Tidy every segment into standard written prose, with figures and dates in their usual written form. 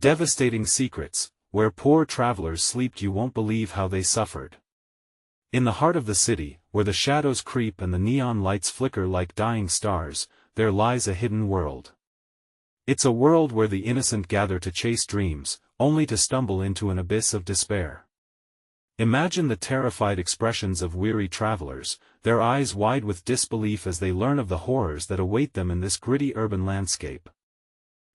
Devastating secrets, where poor travelers sleep. You won't believe how they suffered. In the heart of the city, where the shadows creep and the neon lights flicker like dying stars, there lies a hidden world. It's a world where the innocent gather to chase dreams, only to stumble into an abyss of despair. Imagine the terrified expressions of weary travelers, their eyes wide with disbelief as they learn of the horrors that await them in this gritty urban landscape.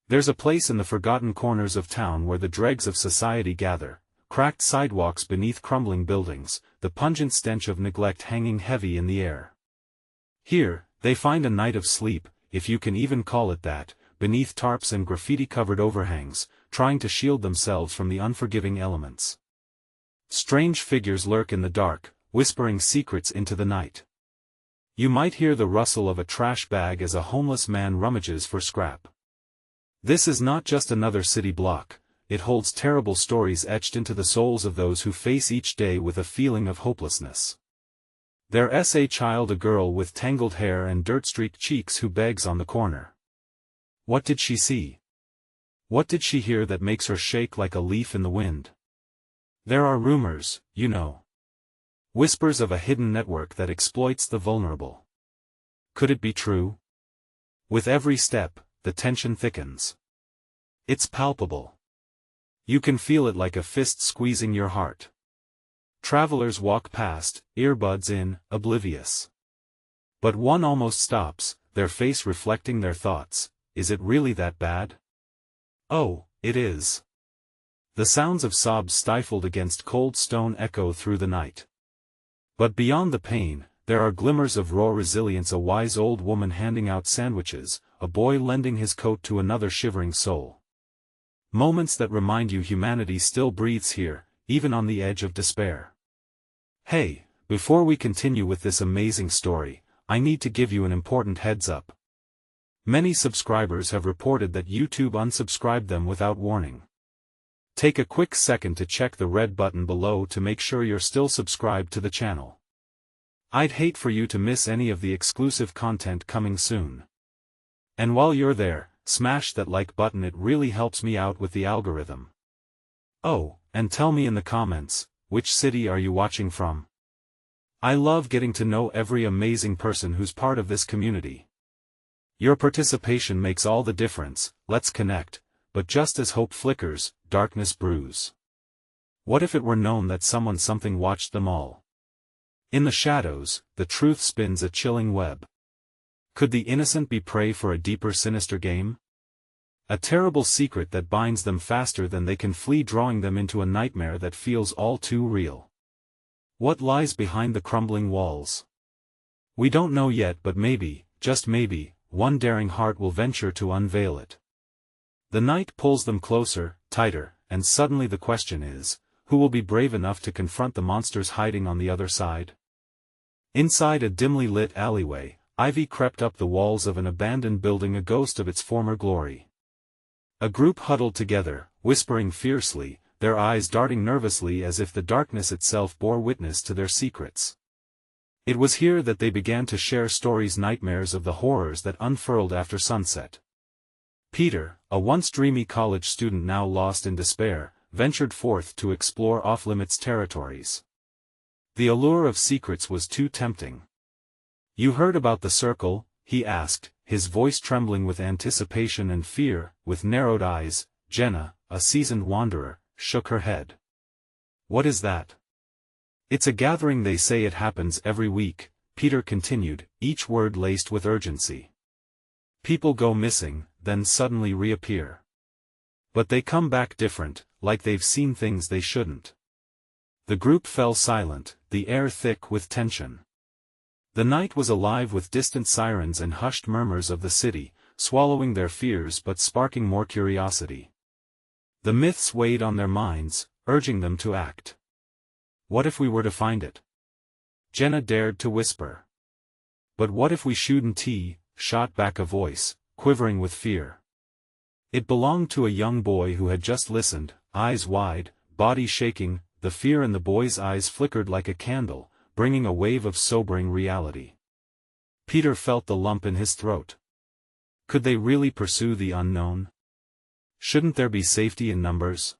There's a place in the forgotten corners of town where the dregs of society gather, cracked sidewalks beneath crumbling buildings, the pungent stench of neglect hanging heavy in the air. Here, they find a night of sleep, if you can even call it that, beneath tarps and graffiti-covered overhangs, trying to shield themselves from the unforgiving elements. Strange figures lurk in the dark, whispering secrets into the night. You might hear the rustle of a trash bag as a homeless man rummages for scrap. This is not just another city block, it holds terrible stories etched into the souls of those who face each day with a feeling of hopelessness. There's a child, a girl with tangled hair and dirt-streaked cheeks who begs on the corner. What did she see? What did she hear that makes her shake like a leaf in the wind? There are rumors, you know. Whispers of a hidden network that exploits the vulnerable. Could it be true? With every step, the tension thickens. It's palpable. You can feel it like a fist squeezing your heart. Travelers walk past, earbuds in, oblivious. But one almost stops, their face reflecting their thoughts. Is it really that bad? Oh, it is. The sounds of sobs stifled against cold stone echo through the night. But beyond the pain, there are glimmers of raw resilience, a wise old woman handing out sandwiches, a boy lending his coat to another shivering soul. Moments that remind you humanity still breathes here, even on the edge of despair. Hey, before we continue with this amazing story, I need to give you an important heads up. Many subscribers have reported that YouTube unsubscribed them without warning. Take a quick second to check the red button below to make sure you're still subscribed to the channel. I'd hate for you to miss any of the exclusive content coming soon. And while you're there, smash that like button, it really helps me out with the algorithm. Oh, and tell me in the comments, which city are you watching from? I love getting to know every amazing person who's part of this community. Your participation makes all the difference. Let's connect, but just as hope flickers, darkness brews. What if it were known that something watched them all? In the shadows, the truth spins a chilling web. Could the innocent be prey for a deeper, sinister game? A terrible secret that binds them faster than they can flee, drawing them into a nightmare that feels all too real. What lies behind the crumbling walls? We don't know yet, but maybe, just maybe, one daring heart will venture to unveil it. The night pulls them closer, tighter, and suddenly the question is, who will be brave enough to confront the monsters hiding on the other side? Inside a dimly lit alleyway, ivy crept up the walls of an abandoned building, a ghost of its former glory. A group huddled together, whispering fiercely, their eyes darting nervously as if the darkness itself bore witness to their secrets. It was here that they began to share stories, nightmares of the horrors that unfurled after sunset. Peter, a once dreamy college student now lost in despair, ventured forth to explore off-limits territories. The allure of secrets was too tempting. "You heard about the circle?" he asked, his voice trembling with anticipation and fear. With narrowed eyes, Jenna, a seasoned wanderer, shook her head. "What is that?" "It's a gathering. They say it happens every week," Peter continued, each word laced with urgency. "People go missing, then suddenly reappear. But they come back different, like they've seen things they shouldn't." The group fell silent, the air thick with tension. The night was alive with distant sirens and hushed murmurs of the city, swallowing their fears but sparking more curiosity. The myths weighed on their minds, urging them to act. "What if we were to find it?" Jenna dared to whisper. "But what if we shouldn't?" shot back a voice, quivering with fear. It belonged to a young boy who had just listened, eyes wide, body shaking. The fear in the boy's eyes flickered like a candle, bringing a wave of sobering reality. Peter felt the lump in his throat. Could they really pursue the unknown? Shouldn't there be safety in numbers?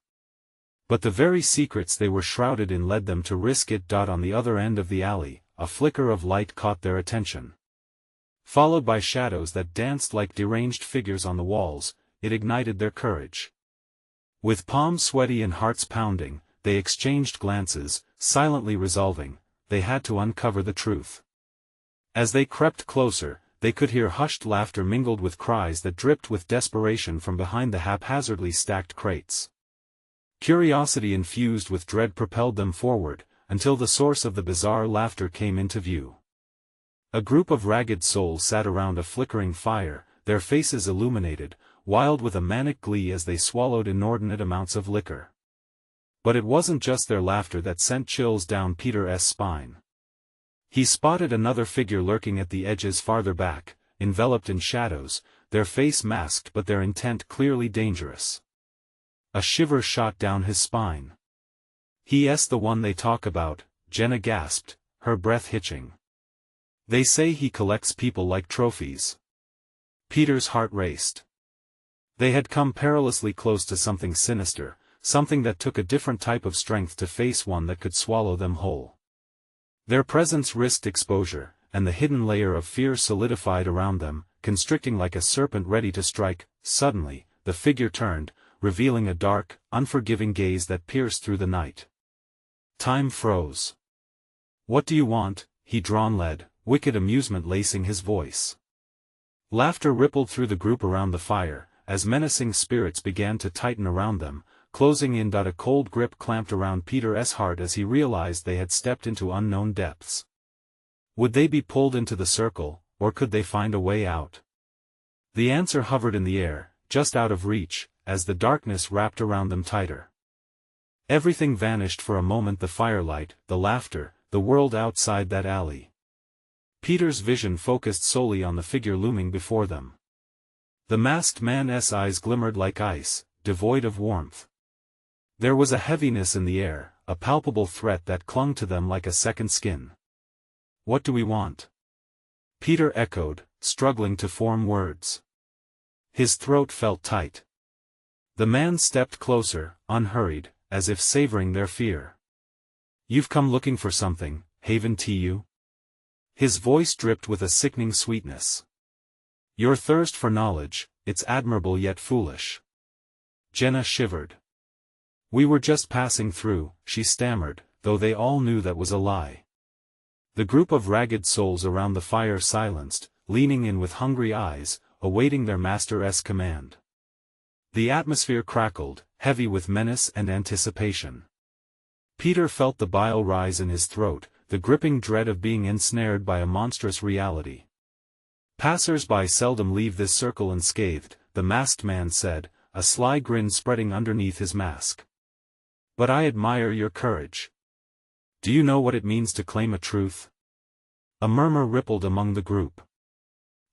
But the very secrets they were shrouded in led them to risk it. On the other end of the alley, a flicker of light caught their attention. Followed by shadows that danced like deranged figures on the walls, it ignited their courage. With palms sweaty and hearts pounding, they exchanged glances, silently resolving, they had to uncover the truth. As they crept closer, they could hear hushed laughter mingled with cries that dripped with desperation from behind the haphazardly stacked crates. Curiosity infused with dread propelled them forward, until the source of the bizarre laughter came into view. A group of ragged souls sat around a flickering fire, their faces illuminated, wild with a manic glee as they swallowed inordinate amounts of liquor. But it wasn't just their laughter that sent chills down Peter's spine. He spotted another figure lurking at the edges farther back, enveloped in shadows, their face masked but their intent clearly dangerous. A shiver shot down his spine. "He's the one they talk about," Jenna gasped, her breath hitching. "They say he collects people like trophies." Peter's heart raced. They had come perilously close to something sinister, something that took a different type of strength to face one that could swallow them whole. Their presence risked exposure, and the hidden layer of fear solidified around them, constricting like a serpent ready to strike. Suddenly, the figure turned, revealing a dark, unforgiving gaze that pierced through the night. Time froze. "What do you want?" he drawn-led, wicked amusement lacing his voice. Laughter rippled through the group around the fire, as menacing spirits began to tighten around them, closing in. A cold grip clamped around Peter's heart as he realized they had stepped into unknown depths. Would they be pulled into the circle, or could they find a way out? The answer hovered in the air, just out of reach, as the darkness wrapped around them tighter. Everything vanished for a moment: the firelight, the laughter, the world outside that alley. Peter's vision focused solely on the figure looming before them. The masked man's eyes glimmered like ice, devoid of warmth. There was a heaviness in the air, a palpable threat that clung to them like a second skin. "What do we want?" Peter echoed, struggling to form words. His throat felt tight. The man stepped closer, unhurried, as if savoring their fear. "You've come looking for something, haven't you?" His voice dripped with a sickening sweetness. "Your thirst for knowledge, it's admirable yet foolish." Jenna shivered. "We were just passing through," she stammered, though they all knew that was a lie. The group of ragged souls around the fire silenced, leaning in with hungry eyes, awaiting their master's command. The atmosphere crackled, heavy with menace and anticipation. Peter felt the bile rise in his throat, the gripping dread of being ensnared by a monstrous reality. "Passers-by seldom leave this circle unscathed," the masked man said, a sly grin spreading underneath his mask. "But I admire your courage. Do you know what it means to claim a truth?" A murmur rippled among the group.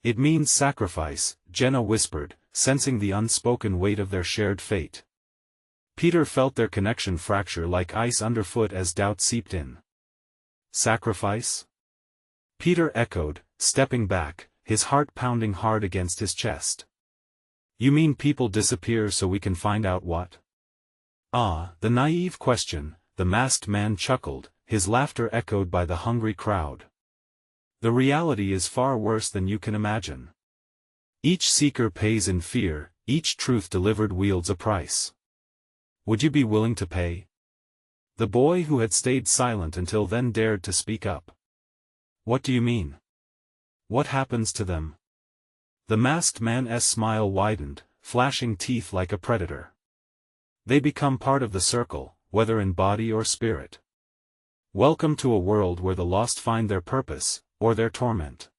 "It means sacrifice," Jenna whispered, sensing the unspoken weight of their shared fate. Peter felt their connection fracture like ice underfoot as doubt seeped in. "Sacrifice?" Peter echoed, stepping back, his heart pounding hard against his chest. "You mean people disappear so we can find out what?" "Ah, the naive question," the masked man chuckled, his laughter echoed by the hungry crowd. "The reality is far worse than you can imagine. Each seeker pays in fear, each truth delivered wields a price. Would you be willing to pay?" The boy who had stayed silent until then dared to speak up. "What do you mean? What happens to them?" The masked man's smile widened, flashing teeth like a predator. "They become part of the circle, whether in body or spirit. Welcome to a world where the lost find their purpose, or their torment."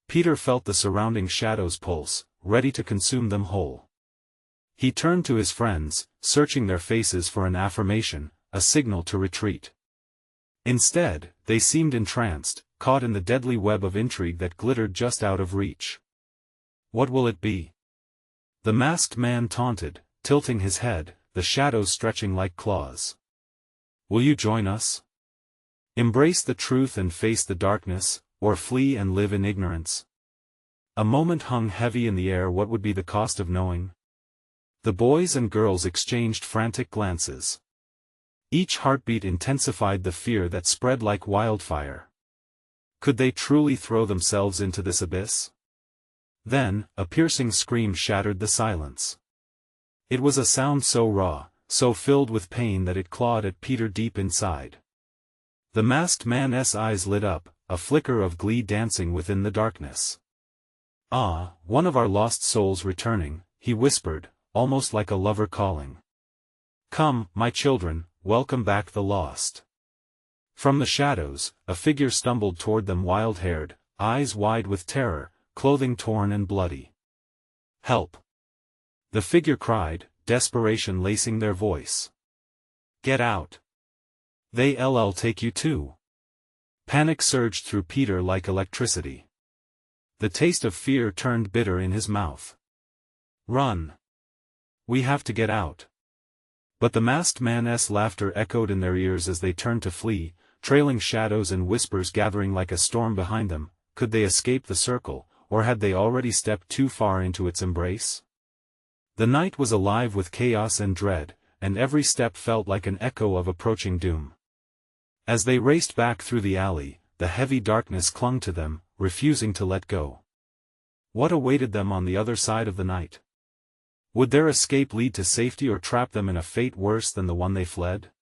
Peter felt the surrounding shadows pulse, ready to consume them whole. He turned to his friends, searching their faces for an affirmation, a signal to retreat. Instead, they seemed entranced, caught in the deadly web of intrigue that glittered just out of reach. "What will it be?" the masked man taunted, tilting his head, the shadows stretching like claws. "Will you join us? Embrace the truth and face the darkness, or flee and live in ignorance?" A moment hung heavy in the air. What would be the cost of knowing? The boys and girls exchanged frantic glances. Each heartbeat intensified the fear that spread like wildfire. Could they truly throw themselves into this abyss? Then, a piercing scream shattered the silence. It was a sound so raw, so filled with pain that it clawed at Peter deep inside. The masked man's eyes lit up, a flicker of glee dancing within the darkness. "Ah, one of our lost souls returning," he whispered, almost like a lover calling. "Come, my children, welcome back the lost." From the shadows, a figure stumbled toward them, wild-haired, eyes wide with terror, clothing torn and bloody. "Help!" the figure cried, desperation lacing their voice. "Get out! They'll take you too." Panic surged through Peter like electricity. The taste of fear turned bitter in his mouth. "Run! We have to get out." But the masked man's laughter echoed in their ears as they turned to flee, trailing shadows and whispers gathering like a storm behind them. Could they escape the circle, or had they already stepped too far into its embrace? The night was alive with chaos and dread, and every step felt like an echo of approaching doom. As they raced back through the alley, the heavy darkness clung to them, refusing to let go. What awaited them on the other side of the night? Would their escape lead to safety or trap them in a fate worse than the one they fled?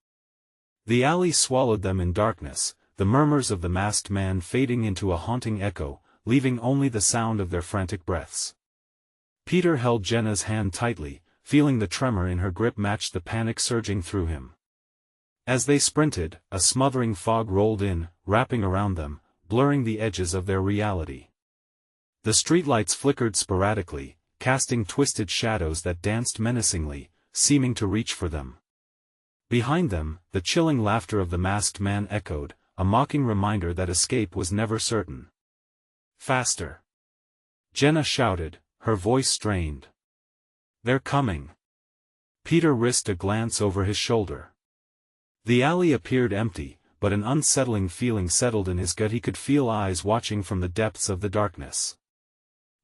The alley swallowed them in darkness, the murmurs of the masked man fading into a haunting echo, leaving only the sound of their frantic breaths. Peter held Jenna's hand tightly, feeling the tremor in her grip match the panic surging through him. As they sprinted, a smothering fog rolled in, wrapping around them, blurring the edges of their reality. The streetlights flickered sporadically, casting twisted shadows that danced menacingly, seeming to reach for them. Behind them, the chilling laughter of the masked man echoed, a mocking reminder that escape was never certain. "Faster!" Jenna shouted, her voice strained. "They're coming!" Peter risked a glance over his shoulder. The alley appeared empty, but an unsettling feeling settled in his gut. He could feel eyes watching from the depths of the darkness.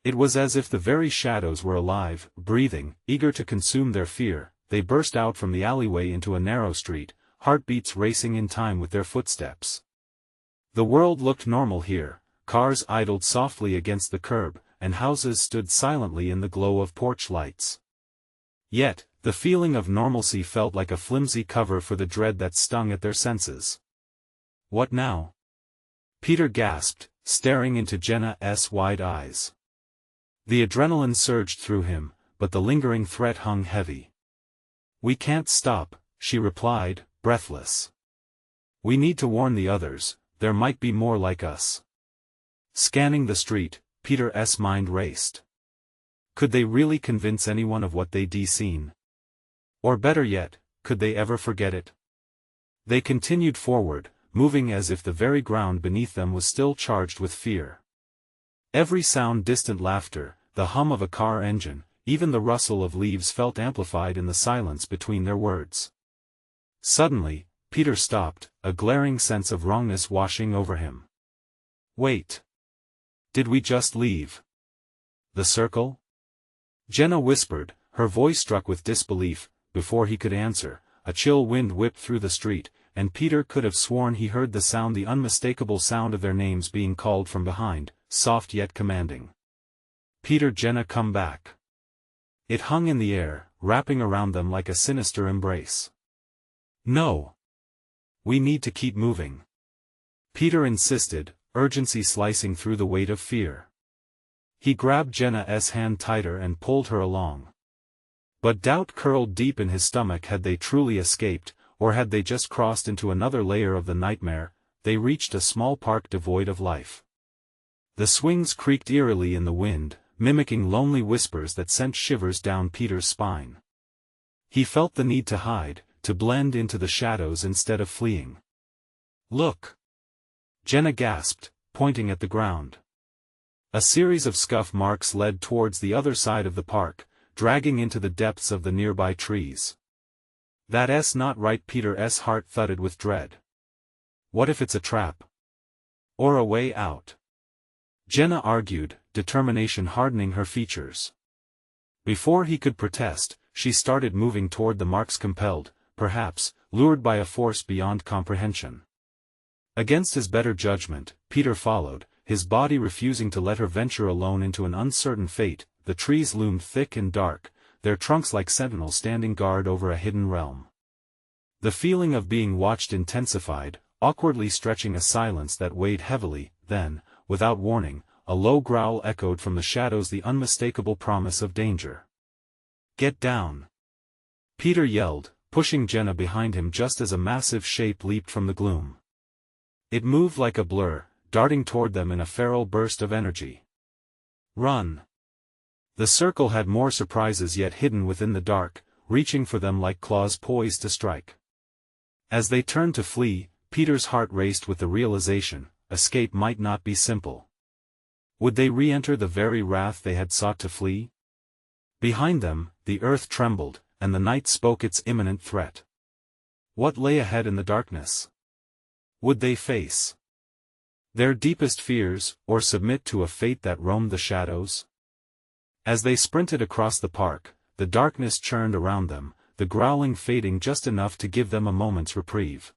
It was as if the very shadows were alive, breathing, eager to consume their fear. They burst out from the alleyway into a narrow street, heartbeats racing in time with their footsteps. The world looked normal here, cars idled softly against the curb, and houses stood silently in the glow of porch lights. Yet, the feeling of normalcy felt like a flimsy cover for the dread that stung at their senses. "What now?" Peter gasped, staring into Jenna's wide eyes. The adrenaline surged through him, but the lingering threat hung heavy. "We can't stop," she replied, breathless. "We need to warn the others, there might be more like us." Scanning the street, Peter's mind raced. Could they really convince anyone of what they'd seen? Or better yet, could they ever forget it? They continued forward, moving as if the very ground beneath them was still charged with fear. Every sound, distant laughter, the hum of a car engine, even the rustle of leaves felt amplified in the silence between their words. Suddenly, Peter stopped, a glaring sense of wrongness washing over him. "Wait. Did we just leave the circle?" Jenna whispered, her voice struck with disbelief. Before he could answer, a chill wind whipped through the street, and Peter could have sworn he heard the unmistakable sound of their names being called from behind, soft yet commanding. "Peter, Jenna, come back." It hung in the air, wrapping around them like a sinister embrace. "No. We need to keep moving," Peter insisted, urgency slicing through the weight of fear. He grabbed Jenna's hand tighter and pulled her along. But doubt curled deep in his stomach. Had they truly escaped, or had they just crossed into another layer of the nightmare? They reached a small park devoid of life. The swings creaked eerily in the wind, mimicking lonely whispers that sent shivers down Peter's spine. He felt the need to hide, to blend into the shadows instead of fleeing. "Look!" Jenna gasped, pointing at the ground. A series of scuff marks led towards the other side of the park, dragging into the depths of the nearby trees. "That's not right." Peter's heart thudded with dread. What if it's a trap? Or a way out? Jenna argued, determination hardening her features. Before he could protest, she started moving toward the marks, compelled, perhaps, lured by a force beyond comprehension. Against his better judgment, Peter followed, his body refusing to let her venture alone into an uncertain fate. The trees loomed thick and dark, their trunks like sentinels standing guard over a hidden realm. The feeling of being watched intensified, awkwardly stretching a silence that weighed heavily. Then, without warning, a low growl echoed from the shadows, the unmistakable promise of danger. "Get down!" Peter yelled, pushing Jenna behind him just as a massive shape leaped from the gloom. It moved like a blur, darting toward them in a feral burst of energy. "Run!" The circle had more surprises yet hidden within the dark, reaching for them like claws poised to strike. As they turned to flee, Peter's heart raced with the realization, escape might not be simple. Would they re-enter the very wrath they had sought to flee? Behind them, the earth trembled, and the night spoke its imminent threat. What lay ahead in the darkness? Would they face their deepest fears, or submit to a fate that roamed the shadows? As they sprinted across the park, the darkness churned around them, the growling fading just enough to give them a moment's reprieve.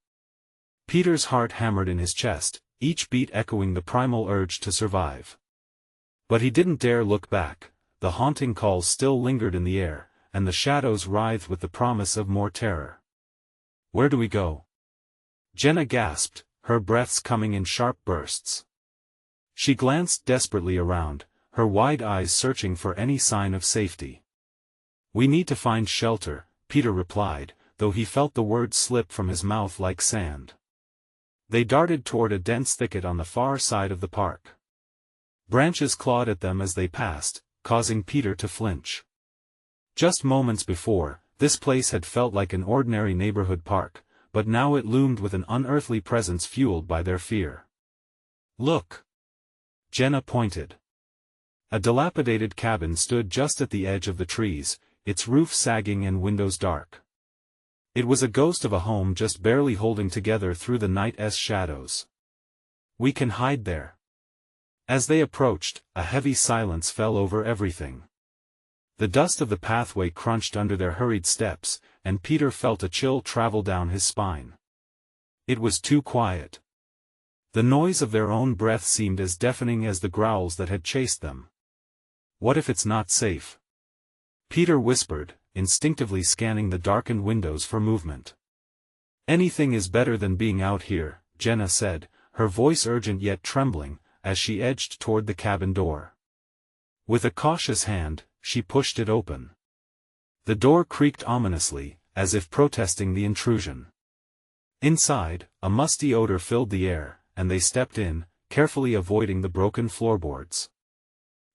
Peter's heart hammered in his chest, each beat echoing the primal urge to survive. But he didn't dare look back. The haunting calls still lingered in the air, and the shadows writhed with the promise of more terror. "Where do we go?" Jenna gasped, her breaths coming in sharp bursts. She glanced desperately around, her wide eyes searching for any sign of safety. "We need to find shelter," Peter replied, though he felt the words slip from his mouth like sand. They darted toward a dense thicket on the far side of the park. Branches clawed at them as they passed, causing Peter to flinch. Just moments before, this place had felt like an ordinary neighborhood park, but now it loomed with an unearthly presence fueled by their fear. "Look!" Jenna pointed. A dilapidated cabin stood just at the edge of the trees, its roof sagging and windows dark. It was a ghost of a home just barely holding together through the night's shadows. "We can hide there." As they approached, a heavy silence fell over everything. The dust of the pathway crunched under their hurried steps, and Peter felt a chill travel down his spine. It was too quiet. The noise of their own breath seemed as deafening as the growls that had chased them. "What if it's not safe?" Peter whispered, instinctively scanning the darkened windows for movement. "Anything is better than being out here," Jenna said, her voice urgent yet trembling, as she edged toward the cabin door. With a cautious hand, she pushed it open. The door creaked ominously, as if protesting the intrusion. Inside, a musty odor filled the air, and they stepped in, carefully avoiding the broken floorboards.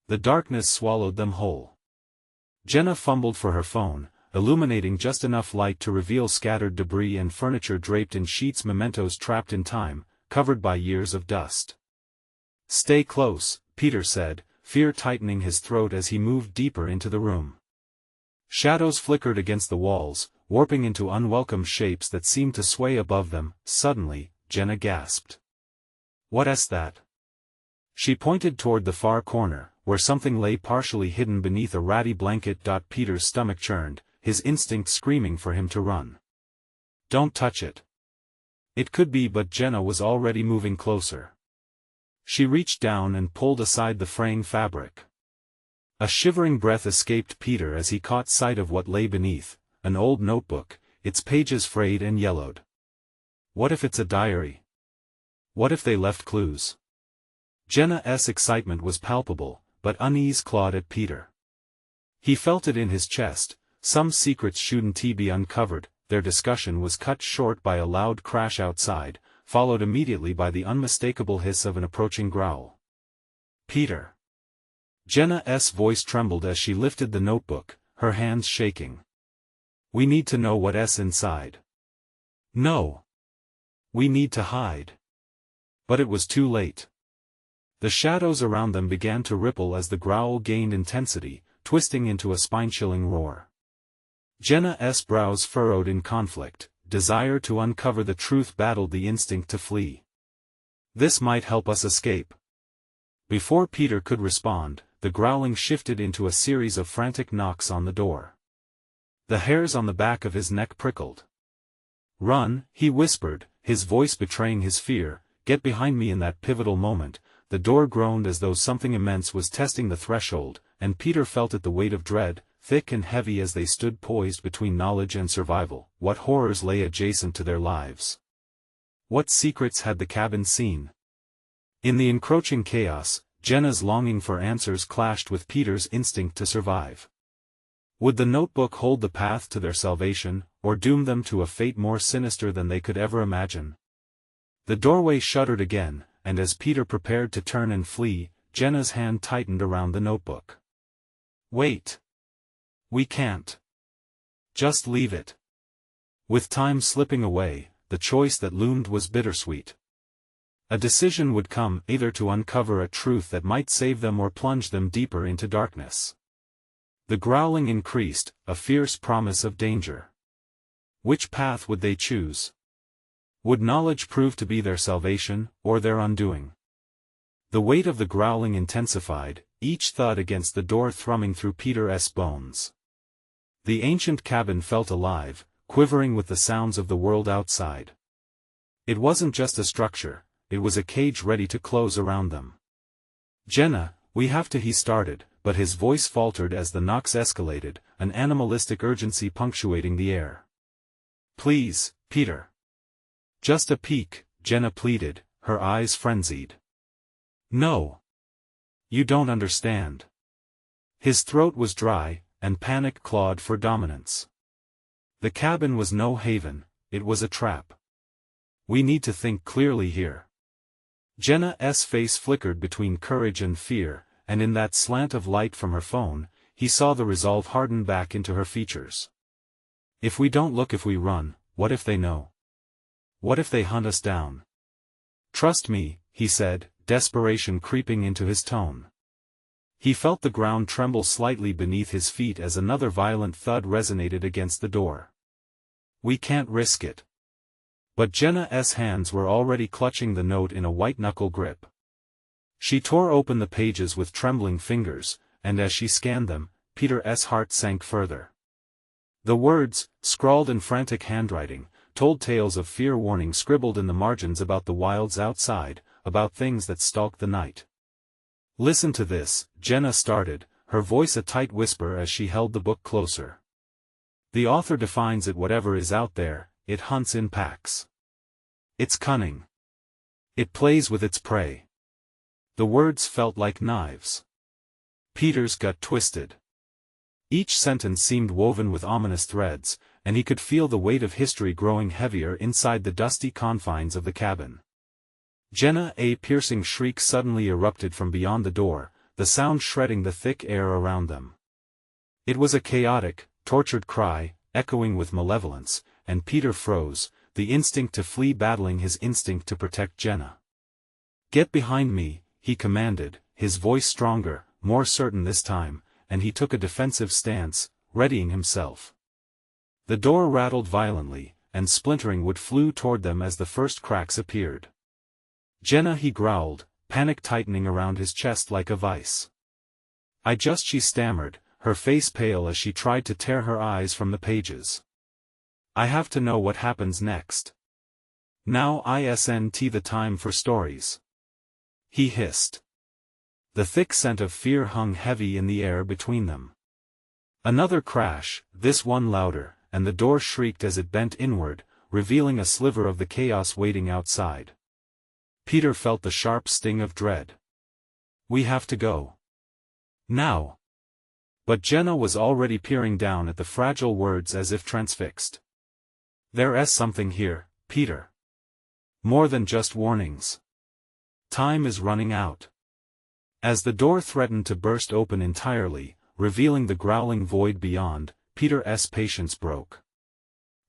The darkness swallowed them whole. Jenna fumbled for her phone, illuminating just enough light to reveal scattered debris and furniture draped in sheets, mementos trapped in time, covered by years of dust. "Stay close," Peter said, fear tightening his throat as he moved deeper into the room. Shadows flickered against the walls, warping into unwelcome shapes that seemed to sway above them. Suddenly, Jenna gasped. "What's that?" She pointed toward the far corner, where something lay partially hidden beneath a ratty blanket. Peter's stomach churned, his instinct screaming for him to run. "Don't touch it." It could be, but Jenna was already moving closer. She reached down and pulled aside the fraying fabric. A shivering breath escaped Peter as he caught sight of what lay beneath, an old notebook, its pages frayed and yellowed. What if it's a diary? What if they left clues? Jenna's excitement was palpable, but unease clawed at Peter. He felt it in his chest. Some secrets shouldn't be uncovered. Their discussion was cut short by a loud crash outside, followed immediately by the unmistakable hiss of an approaching growl. "Peter!" Jenna's voice trembled as she lifted the notebook, her hands shaking. "We need to know what's inside." "No. We need to hide." But it was too late. The shadows around them began to ripple as the growl gained intensity, twisting into a spine-chilling roar. Jenna's brows furrowed in conflict. Desire to uncover the truth battled the instinct to flee. "This might help us escape." Before Peter could respond, the growling shifted into a series of frantic knocks on the door. The hairs on the back of his neck prickled. "Run," he whispered, his voice betraying his fear. "Get behind me." In that pivotal moment, the door groaned as though something immense was testing the threshold, and Peter felt it, the weight of dread, thick and heavy as they stood poised between knowledge and survival. What horrors lay adjacent to their lives? What secrets had the cabin seen? In the encroaching chaos, Jenna's longing for answers clashed with Peter's instinct to survive. Would the notebook hold the path to their salvation, or doom them to a fate more sinister than they could ever imagine? The doorway shuddered again, and as Peter prepared to turn and flee, Jenna's hand tightened around the notebook. "Wait. We can't. Just leave it." With time slipping away, the choice that loomed was bittersweet. A decision would come, either to uncover a truth that might save them or plunge them deeper into darkness. The growling increased, a fierce promise of danger. Which path would they choose? Would knowledge prove to be their salvation, or their undoing? The weight of the growling intensified, each thud against the door thrumming through Peter's bones. The ancient cabin felt alive, quivering with the sounds of the world outside. It wasn't just a structure, it was a cage ready to close around them. "Jenna, we have to," he started, but his voice faltered as the knocks escalated, an animalistic urgency punctuating the air. "Please, Peter." "Just a peek," Jenna pleaded, her eyes frenzied. "No. You don't understand." His throat was dry, and panic clawed for dominance. The cabin was no haven, it was a trap. "We need to think clearly here." Jenna's face flickered between courage and fear, and in that slant of light from her phone, he saw the resolve harden back into her features. "If we don't look, if we run, what if they know? What if they hunt us down?" "Trust me," he said, desperation creeping into his tone. He felt the ground tremble slightly beneath his feet as another violent thud resonated against the door. "We can't risk it." But Jenna's hands were already clutching the note in a white-knuckle grip. She tore open the pages with trembling fingers, and as she scanned them, Peter's heart sank further. The words, scrawled in frantic handwriting, told tales of fear, warning scribbled in the margins about the wilds outside, about things that stalked the night. "Listen to this," Jenna started, her voice a tight whisper as she held the book closer. "The author defines it: whatever is out there, it hunts in packs. It's cunning. It plays with its prey." The words felt like knives. Peter's gut twisted. Each sentence seemed woven with ominous threads, and he could feel the weight of history growing heavier inside the dusty confines of the cabin. A piercing shriek suddenly erupted from beyond the door, the sound shredding the thick air around them. It was a chaotic, tortured cry, echoing with malevolence, and Peter froze, the instinct to flee battling his instinct to protect Jenna. "Get behind me," he commanded, his voice stronger, more certain this time, and he took a defensive stance, readying himself. The door rattled violently, and splintering wood flew toward them as the first cracks appeared. "Jenna," he growled, panic tightening around his chest like a vice. She stammered, her face pale as she tried to tear her eyes from the pages. "I have to know what happens next. Now isn't the time for stories," he hissed. The thick scent of fear hung heavy in the air between them. Another crash, this one louder, and the door shrieked as it bent inward, revealing a sliver of the chaos waiting outside. Peter felt the sharp sting of dread. "We have to go. Now." But Jenna was already peering down at the fragile words as if transfixed. "There's something here, Peter. More than just warnings. Time is running out." As the door threatened to burst open entirely, revealing the growling void beyond, Peter's patience broke.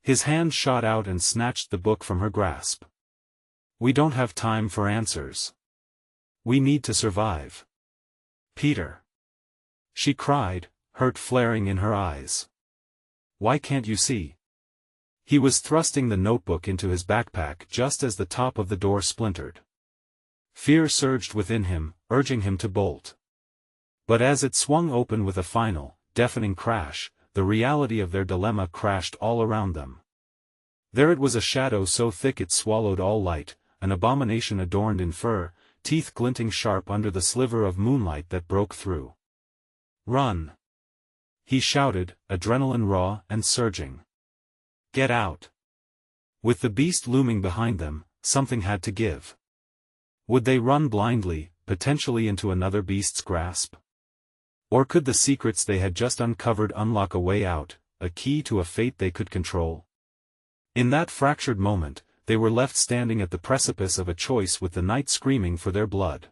His hand shot out and snatched the book from her grasp. "We don't have time for answers. We need to survive." "Peter!" she cried, hurt flaring in her eyes. "Why can't you see?" He was thrusting the notebook into his backpack just as the top of the door splintered. Fear surged within him, urging him to bolt. But as it swung open with a final, deafening crash, the reality of their dilemma crashed all around them. There it was, a shadow so thick it swallowed all light, an abomination adorned in fur, teeth glinting sharp under the sliver of moonlight that broke through. "Run!" he shouted, adrenaline raw and surging. "Get out!" With the beast looming behind them, something had to give. Would they run blindly, potentially into another beast's grasp? Or could the secrets they had just uncovered unlock a way out, a key to a fate they could control? In that fractured moment, they were left standing at the precipice of a choice, with the night screaming for their blood.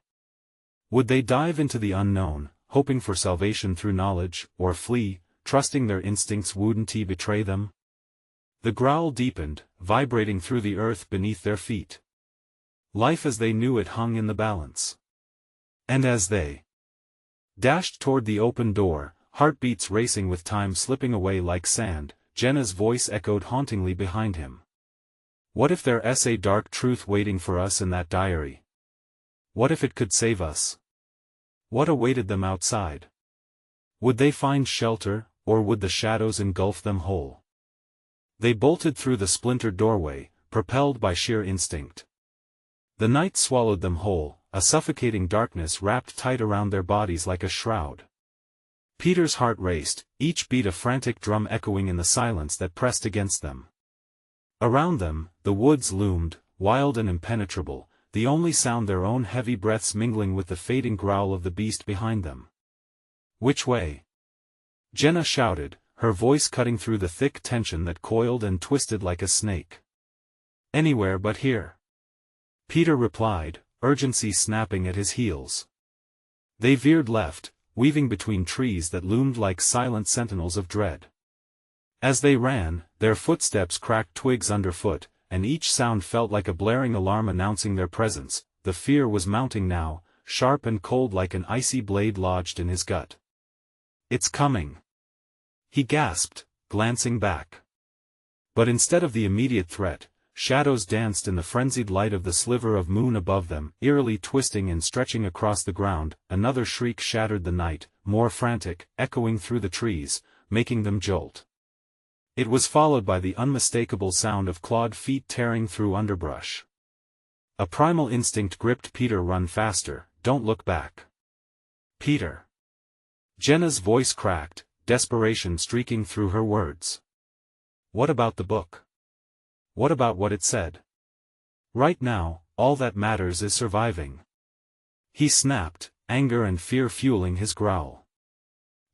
Would they dive into the unknown, hoping for salvation through knowledge, or flee, trusting their instincts wouldn't betray them? The growl deepened, vibrating through the earth beneath their feet. Life as they knew it hung in the balance. And as they dashed toward the open door, heartbeats racing with time slipping away like sand, Jenna's voice echoed hauntingly behind him. What if there's a dark truth waiting for us in that diary? What if it could save us? What awaited them outside? Would they find shelter, or would the shadows engulf them whole? They bolted through the splintered doorway, propelled by sheer instinct. The night swallowed them whole, a suffocating darkness wrapped tight around their bodies like a shroud. Peter's heart raced, each beat a frantic drum echoing in the silence that pressed against them. Around them, the woods loomed, wild and impenetrable, the only sound their own heavy breaths mingling with the fading growl of the beast behind them. "Which way?" Jenna shouted, her voice cutting through the thick tension that coiled and twisted like a snake. "Anywhere but here," Peter replied, urgency snapping at his heels. They veered left, weaving between trees that loomed like silent sentinels of dread. As they ran, their footsteps cracked twigs underfoot, and each sound felt like a blaring alarm announcing their presence. The fear was mounting now, sharp and cold like an icy blade lodged in his gut. "It's coming," he gasped, glancing back. But instead of the immediate threat, shadows danced in the frenzied light of the sliver of moon above them, eerily twisting and stretching across the ground. Another shriek shattered the night, more frantic, echoing through the trees, making them jolt. It was followed by the unmistakable sound of clawed feet tearing through underbrush. A primal instinct gripped Peter. "Run faster, don't look back." "Peter." Jenna's voice cracked, desperation streaking through her words. "What about the book? What about what it said? Right now, all that matters is surviving." He snapped, anger and fear fueling his growl.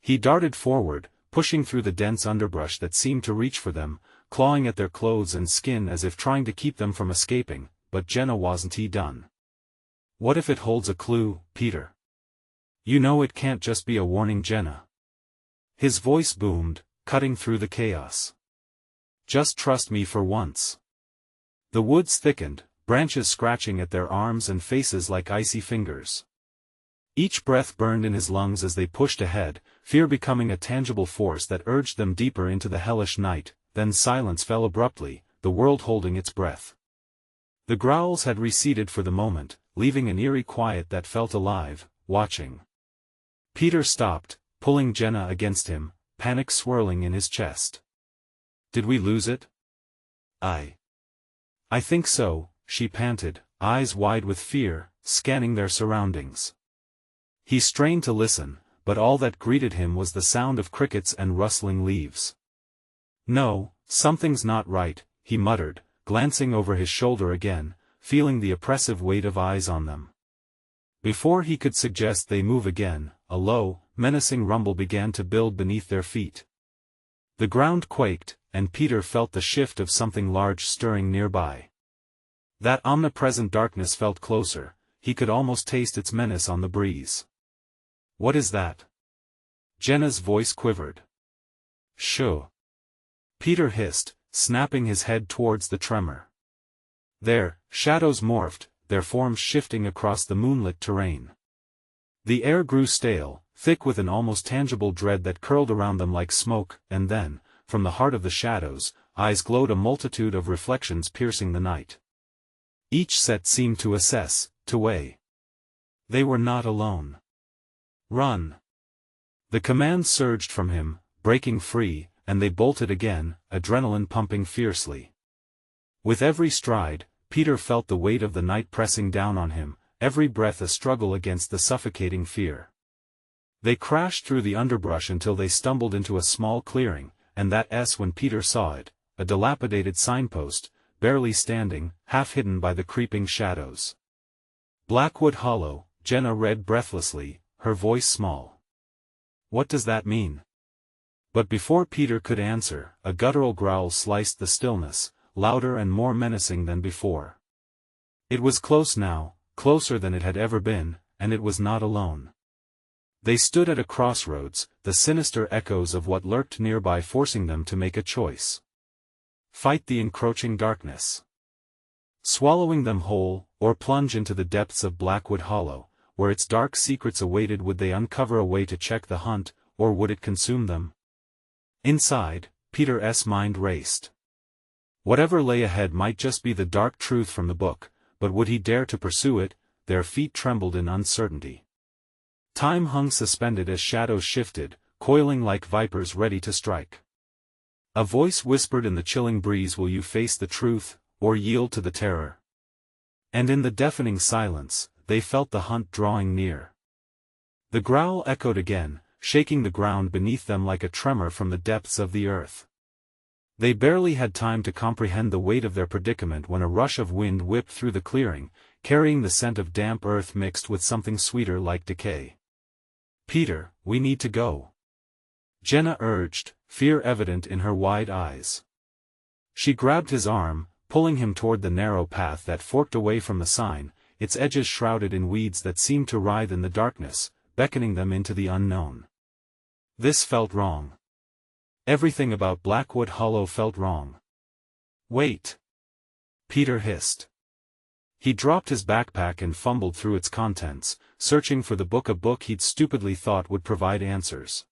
He darted forward, pushing through the dense underbrush that seemed to reach for them, clawing at their clothes and skin as if trying to keep them from escaping. But Jenna wasn't done. "What if it holds a clue, Peter? You know it can't just be a warning, Jenna." His voice boomed, cutting through the chaos. "Just trust me for once." The woods thickened, branches scratching at their arms and faces like icy fingers. Each breath burned in his lungs as they pushed ahead, fear becoming a tangible force that urged them deeper into the hellish night. Then silence fell abruptly, the world holding its breath. The growls had receded for the moment, leaving an eerie quiet that felt alive, watching. Peter stopped, pulling Jenna against him, panic swirling in his chest. "Did we lose it?" I think so," she panted, eyes wide with fear, scanning their surroundings. He strained to listen, but all that greeted him was the sound of crickets and rustling leaves. "No, something's not right," he muttered, glancing over his shoulder again, feeling the oppressive weight of eyes on them. Before he could suggest they move again, a low, menacing rumble began to build beneath their feet. The ground quaked, and Peter felt the shift of something large stirring nearby. That omnipresent darkness felt closer, he could almost taste its menace on the breeze. "What is that?" Jenna's voice quivered. "Shoo!" Peter hissed, snapping his head towards the tremor. There, shadows morphed, their forms shifting across the moonlit terrain. The air grew stale, thick with an almost tangible dread that curled around them like smoke, and then, from the heart of the shadows, eyes glowed, a multitude of reflections piercing the night. Each set seemed to assess, to weigh. They were not alone. "Run!" The command surged from him, breaking free, and they bolted again, adrenaline pumping fiercely. With every stride, Peter felt the weight of the night pressing down on him, every breath a struggle against the suffocating fear. They crashed through the underbrush until they stumbled into a small clearing, and that's when Peter saw it, a dilapidated signpost, barely standing, half hidden by the creeping shadows. Blackwood Hollow, Jenna read breathlessly, her voice small. "What does that mean?" But before Peter could answer, a guttural growl sliced the stillness, louder and more menacing than before. It was close now, closer than it had ever been, and it was not alone. They stood at a crossroads, the sinister echoes of what lurked nearby forcing them to make a choice. Fight the encroaching darkness, swallowing them whole, or plunge into the depths of Blackwood Hollow, where its dark secrets awaited. Would they uncover a way to check the hunt, or would it consume them? Inside, Peter's mind raced. Whatever lay ahead might just be the dark truth from the book, but would he dare to pursue it? Their feet trembled in uncertainty. Time hung suspended as shadows shifted, coiling like vipers ready to strike. A voice whispered in the chilling breeze, "Will you face the truth, or yield to the terror?" And in the deafening silence, they felt the hunt drawing near. The growl echoed again, shaking the ground beneath them like a tremor from the depths of the earth. They barely had time to comprehend the weight of their predicament when a rush of wind whipped through the clearing, carrying the scent of damp earth mixed with something sweeter like decay. "Peter, we need to go," Jenna urged, fear evident in her wide eyes. She grabbed his arm, pulling him toward the narrow path that forked away from the sign, its edges shrouded in weeds that seemed to writhe in the darkness, beckoning them into the unknown. This felt wrong. Everything about Blackwood Hollow felt wrong. "Wait!" Peter hissed. He dropped his backpack and fumbled through its contents, searching for the book, a book he'd stupidly thought would provide answers.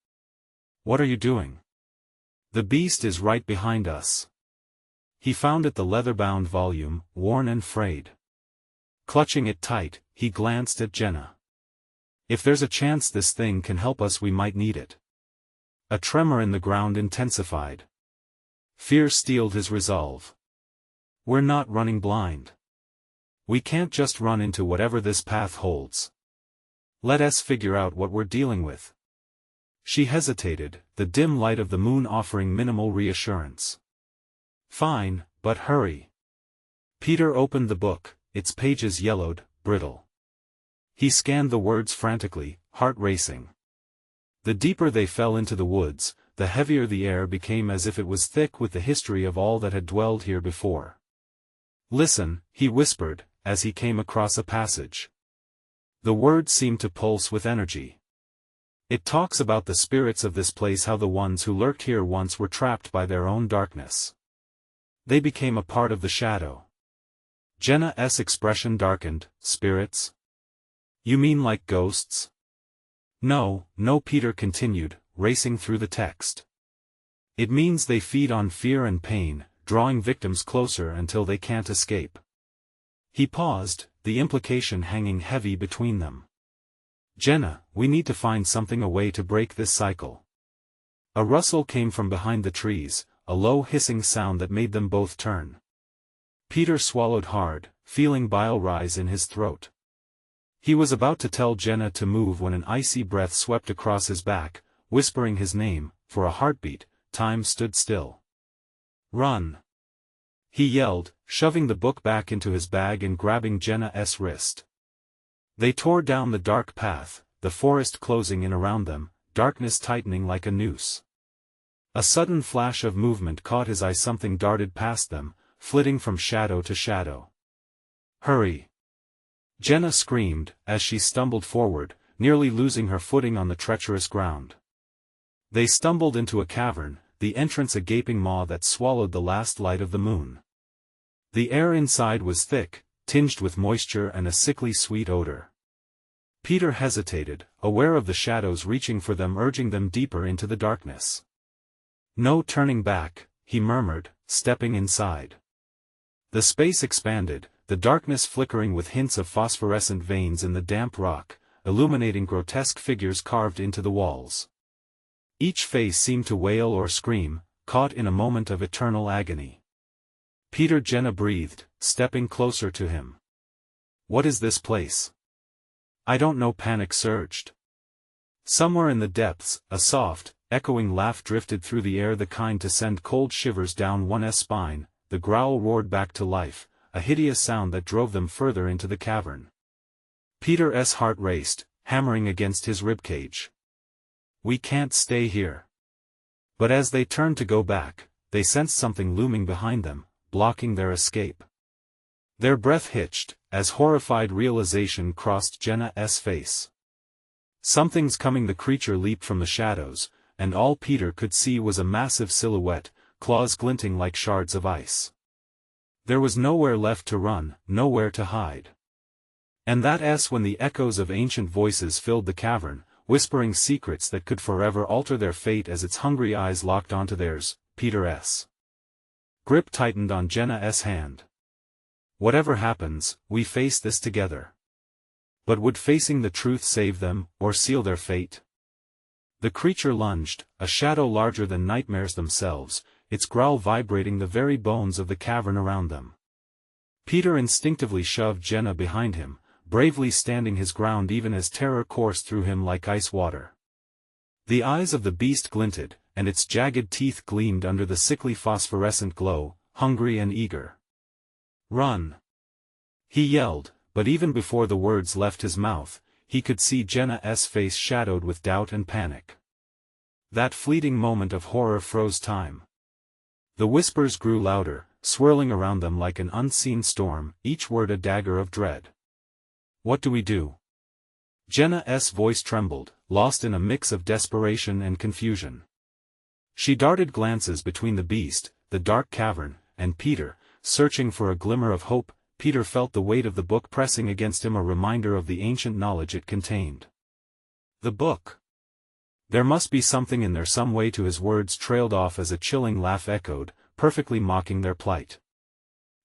"What are you doing?" "The beast is right behind us." He found it, the leather-bound volume, worn and frayed. Clutching it tight, he glanced at Jenna. "If there's a chance this thing can help us, we might need it." A tremor in the ground intensified. Fear steeled his resolve. "We're not running blind. We can't just run into whatever this path holds. Let us figure out what we're dealing with." She hesitated, the dim light of the moon offering minimal reassurance. "Fine, but hurry." Peter opened the book, its pages yellowed, brittle. He scanned the words frantically, heart racing. The deeper they fell into the woods, the heavier the air became, as if it was thick with the history of all that had dwelled here before. "Listen," he whispered, as he came across a passage. The words seemed to pulse with energy. "It talks about the spirits of this place, how the ones who lurked here once were trapped by their own darkness. They became a part of the shadow." Jenna's expression darkened. "Spirits? You mean like ghosts?" No, Peter continued, racing through the text. "It means they feed on fear and pain, drawing victims closer until they can't escape." He paused, the implication hanging heavy between them. "Jenna, we need to find something, a way to break this cycle." A rustle came from behind the trees, a low hissing sound that made them both turn. Peter swallowed hard, feeling bile rise in his throat. He was about to tell Jenna to move when an icy breath swept across his back, whispering his name. For a heartbeat, time stood still. "Run!" he yelled, shoving the book back into his bag and grabbing Jenna's wrist. They tore down the dark path, the forest closing in around them, darkness tightening like a noose. A sudden flash of movement caught his eye. Something darted past them, flitting from shadow to shadow. "Hurry!" Jenna screamed, as she stumbled forward, nearly losing her footing on the treacherous ground. They stumbled into a cavern, the entrance a gaping maw that swallowed the last light of the moon. The air inside was thick, tinged with moisture and a sickly sweet odor. Peter hesitated, aware of the shadows reaching for them, urging them deeper into the darkness. "No turning back," he murmured, stepping inside. The space expanded, the darkness flickering with hints of phosphorescent veins in the damp rock, illuminating grotesque figures carved into the walls. Each face seemed to wail or scream, caught in a moment of eternal agony. Peter, Jenna breathed, stepping closer to him. What is this place? I don't know, panic surged. Somewhere in the depths, a soft, echoing laugh drifted through the air, the kind to send cold shivers down one's spine. The growl roared back to life, a hideous sound that drove them further into the cavern. Peter's heart raced, hammering against his ribcage. We can't stay here. But as they turned to go back, they sensed something looming behind them, blocking their escape. Their breath hitched, as horrified realization crossed Jenna's face. Something's coming, the creature leaped from the shadows, and all Peter could see was a massive silhouette, claws glinting like shards of ice. There was nowhere left to run, nowhere to hide. And that's when the echoes of ancient voices filled the cavern, whispering secrets that could forever alter their fate as its hungry eyes locked onto theirs. Peter's grip tightened on Jenna's hand. Whatever happens, we face this together. But would facing the truth save them, or seal their fate? The creature lunged, a shadow larger than nightmares themselves, its growl vibrating the very bones of the cavern around them. Peter instinctively shoved Jenna behind him, bravely standing his ground even as terror coursed through him like ice water. The eyes of the beast glinted, and its jagged teeth gleamed under the sickly phosphorescent glow, hungry and eager. Run! He yelled, but even before the words left his mouth, he could see Jenna's face shadowed with doubt and panic. That fleeting moment of horror froze time. The whispers grew louder, swirling around them like an unseen storm, each word a dagger of dread. What do we do? Jenna's voice trembled, lost in a mix of desperation and confusion. She darted glances between the beast, the dark cavern, and Peter, searching for a glimmer of hope. Peter felt the weight of the book pressing against him, a reminder of the ancient knowledge it contained. The book. There must be something in there, some way. To his words trailed off as a chilling laugh echoed, perfectly mocking their plight.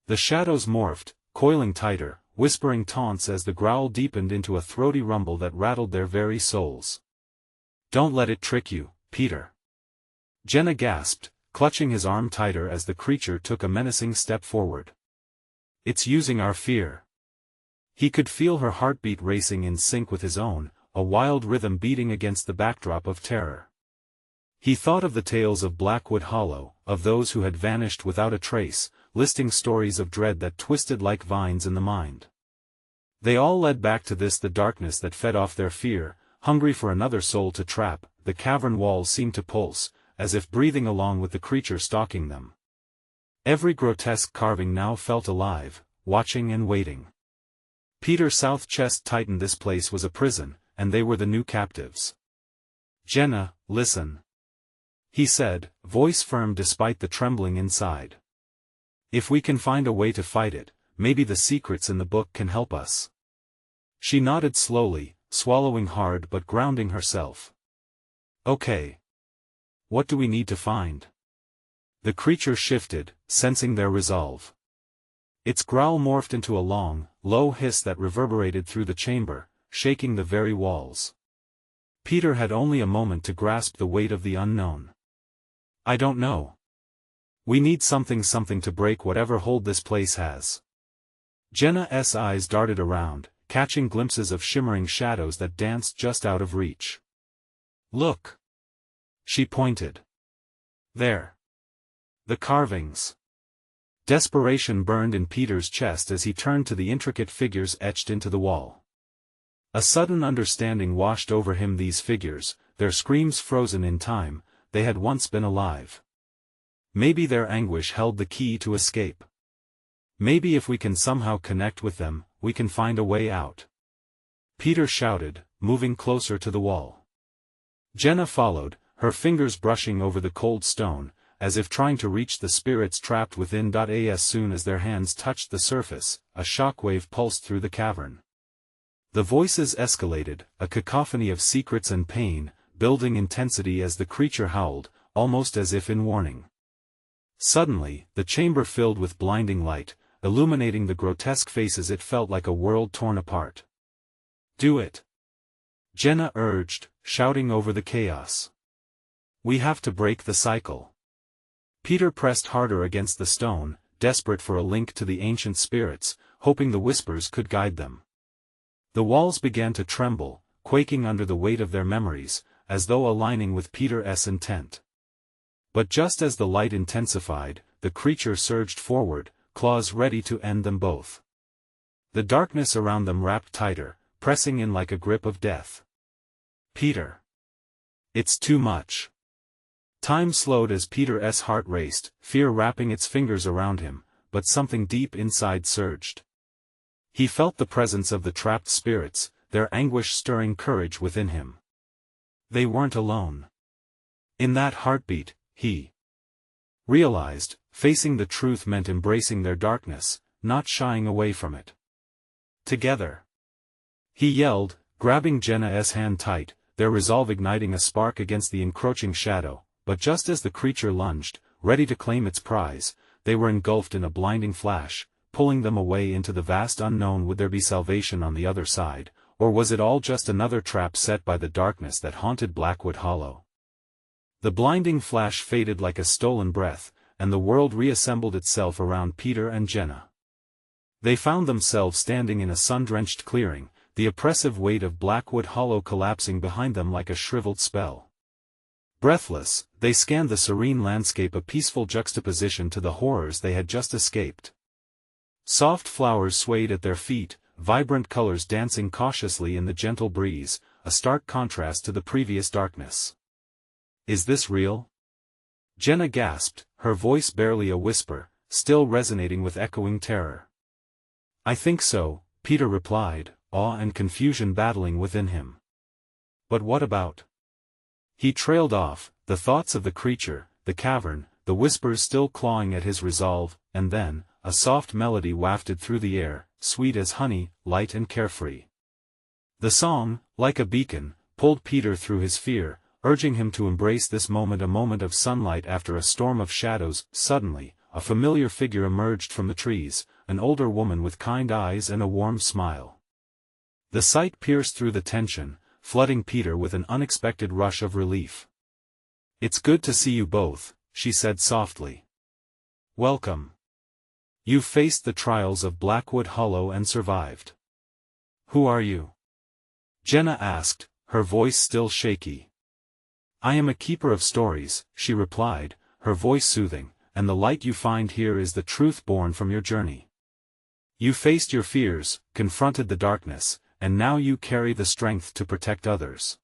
The shadows morphed, coiling tighter, whispering taunts as the growl deepened into a throaty rumble that rattled their very souls. Don't let it trick you, Peter. Jenna gasped, clutching his arm tighter as the creature took a menacing step forward. It's using our fear. He could feel her heartbeat racing in sync with his own, a wild rhythm beating against the backdrop of terror. He thought of the tales of Blackwood Hollow, of those who had vanished without a trace, listing stories of dread that twisted like vines in the mind. They all led back to this, the darkness that fed off their fear, hungry for another soul to trap. The cavern walls seemed to pulse, as if breathing along with the creature stalking them. Every grotesque carving now felt alive, watching and waiting. Peter's south chest tightened. This place was a prison, and they were the new captives. Jenna, listen. He said, voice firm despite the trembling inside. If we can find a way to fight it, maybe the secrets in the book can help us. She nodded slowly, swallowing hard but grounding herself. Okay. What do we need to find? The creature shifted, sensing their resolve. Its growl morphed into a long, low hiss that reverberated through the chamber, shaking the very walls. Peter had only a moment to grasp the weight of the unknown. I don't know. We need something to break whatever hold this place has. Jenna's eyes darted around, catching glimpses of shimmering shadows that danced just out of reach. Look. She pointed. There. The carvings. Desperation burned in Peter's chest as he turned to the intricate figures etched into the wall. A sudden understanding washed over him. These figures, their screams frozen in time, they had once been alive. Maybe their anguish held the key to escape. Maybe if we can somehow connect with them, we can find a way out. Peter shouted, moving closer to the wall. Jenna followed, her fingers brushing over the cold stone, as if trying to reach the spirits trapped within. As soon as their hands touched the surface, a shockwave pulsed through the cavern. The voices escalated, a cacophony of secrets and pain, building intensity as the creature howled, almost as if in warning. Suddenly, the chamber filled with blinding light, illuminating the grotesque faces. It felt like a world torn apart. Do it! Jenna urged, shouting over the chaos. We have to break the cycle. Peter pressed harder against the stone, desperate for a link to the ancient spirits, hoping the whispers could guide them. The walls began to tremble, quaking under the weight of their memories, as though aligning with Peter's intent. But just as the light intensified, the creature surged forward, claws ready to end them both. The darkness around them wrapped tighter, pressing in like a grip of death. Peter. It's too much. Time slowed as Peter's heart raced, fear wrapping its fingers around him, but something deep inside surged. He felt the presence of the trapped spirits, their anguish stirring courage within him. They weren't alone. In that heartbeat, he realized, facing the truth meant embracing their darkness, not shying away from it. Together. He yelled, grabbing Jenna's hand tight, their resolve igniting a spark against the encroaching shadow, but just as the creature lunged, ready to claim its prize, they were engulfed in a blinding flash, pulling them away into the vast unknown. Would there be salvation on the other side, or was it all just another trap set by the darkness that haunted Blackwood Hollow? The blinding flash faded like a stolen breath, and the world reassembled itself around Peter and Jenna. They found themselves standing in a sun-drenched clearing, the oppressive weight of Blackwood Hollow collapsing behind them like a shriveled spell. Breathless, they scanned the serene landscape, a peaceful juxtaposition to the horrors they had just escaped. Soft flowers swayed at their feet, vibrant colors dancing cautiously in the gentle breeze, a stark contrast to the previous darkness. Is this real? Jenna gasped, her voice barely a whisper, still resonating with echoing terror. I think so, Peter replied, awe and confusion battling within him. But what about? He trailed off, the thoughts of the creature, the cavern, the whispers still clawing at his resolve, and then, a soft melody wafted through the air, sweet as honey, light and carefree. The song, like a beacon, pulled Peter through his fear, urging him to embrace this moment, a moment of sunlight after a storm of shadows. Suddenly, a familiar figure emerged from the trees, an older woman with kind eyes and a warm smile. The sight pierced through the tension, flooding Peter with an unexpected rush of relief. It's good to see you both, she said softly. Welcome. You've faced the trials of Blackwood Hollow and survived. Who are you? Jenna asked, her voice still shaky. I am a keeper of stories, she replied, her voice soothing, and the light you find here is the truth born from your journey. You faced your fears, confronted the darkness, and now you carry the strength to protect others.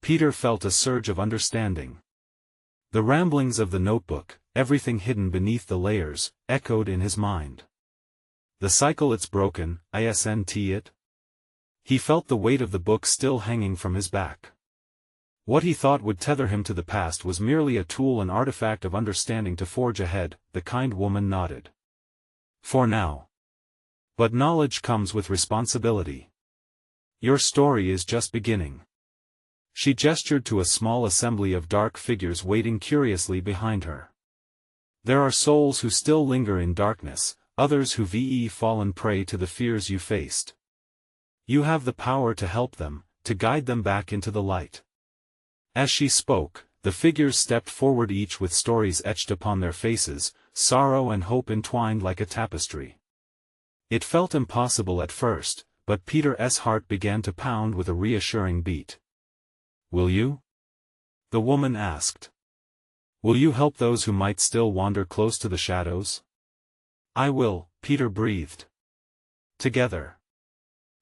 Peter felt a surge of understanding. The ramblings of the notebook, everything hidden beneath the layers, echoed in his mind. The cycle, it's broken, isn't it? He felt the weight of the book still hanging from his back. What he thought would tether him to the past was merely a tool, an artifact of understanding to forge ahead. The kind woman nodded. For now. But knowledge comes with responsibility. Your story is just beginning. She gestured to a small assembly of dark figures waiting curiously behind her. There are souls who still linger in darkness, others who've fallen prey to the fears you faced. You have the power to help them, to guide them back into the light. As she spoke, the figures stepped forward, each with stories etched upon their faces, sorrow and hope entwined like a tapestry. It felt impossible at first, but Peter's heart began to pound with a reassuring beat. Will you? The woman asked. Will you help those who might still wander close to the shadows? I will, Peter breathed. Together.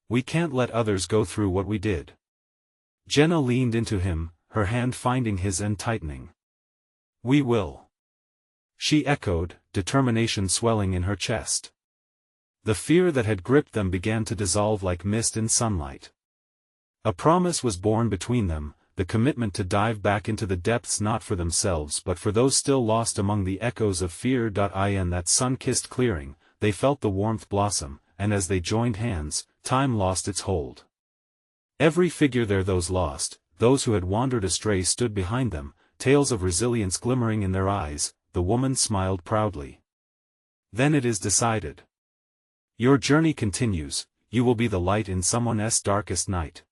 We can't let others go through what we did. Jenna leaned into him, her hand finding his and tightening. We will. She echoed, determination swelling in her chest. The fear that had gripped them began to dissolve like mist in sunlight. A promise was born between them, the commitment to dive back into the depths, not for themselves but for those still lost among the echoes of fear. In that sun-kissed clearing, they felt the warmth blossom, and as they joined hands, time lost its hold. Every figure there, those lost, those who had wandered astray, stood behind them, tales of resilience glimmering in their eyes. The woman smiled proudly. Then it is decided. Your journey continues, you will be the light in someone's darkest night.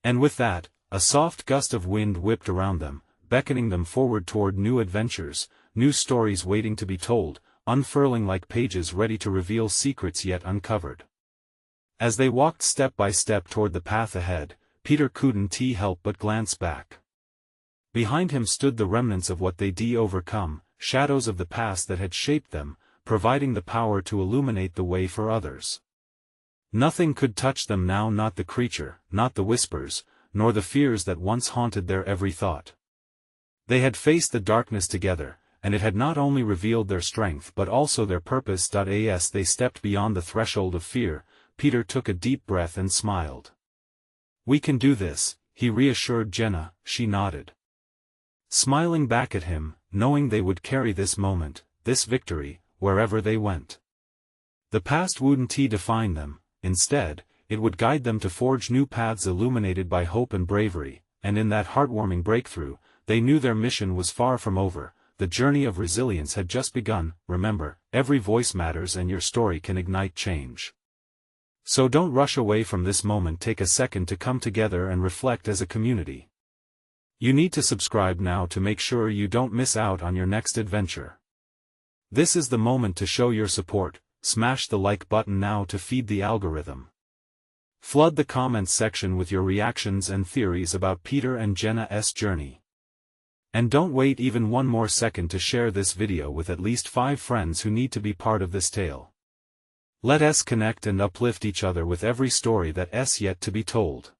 And with that, a soft gust of wind whipped around them, beckoning them forward toward new adventures, new stories waiting to be told, unfurling like pages ready to reveal secrets yet uncovered. As they walked step by step toward the path ahead, Peter couldn't help but glance back. Behind him stood the remnants of what they'd overcome, shadows of the past that had shaped them, providing the power to illuminate the way for others. Nothing could touch them now, not the creature, not the whispers, nor the fears that once haunted their every thought. They had faced the darkness together, and it had not only revealed their strength but also their purpose. As they stepped beyond the threshold of fear, Peter took a deep breath and smiled. "We can do this," he reassured Jenna. She nodded, smiling back at him, knowing they would carry this moment, this victory, wherever they went. The past wouldn't define them. Instead, it would guide them to forge new paths illuminated by hope and bravery, and in that heartwarming breakthrough, they knew their mission was far from over. The journey of resilience had just begun. Remember, every voice matters and your story can ignite change. So don't rush away from this moment. Take a second to come together and reflect as a community. You need to subscribe now to make sure you don't miss out on your next adventure. This is the moment to show your support. Smash the like button now to feed the algorithm. Flood the comments section with your reactions and theories about Peter and Jenna's journey. And don't wait even one more second to share this video with at least 5 friends who need to be part of this tale. Let us connect and uplift each other with every story that's yet to be told.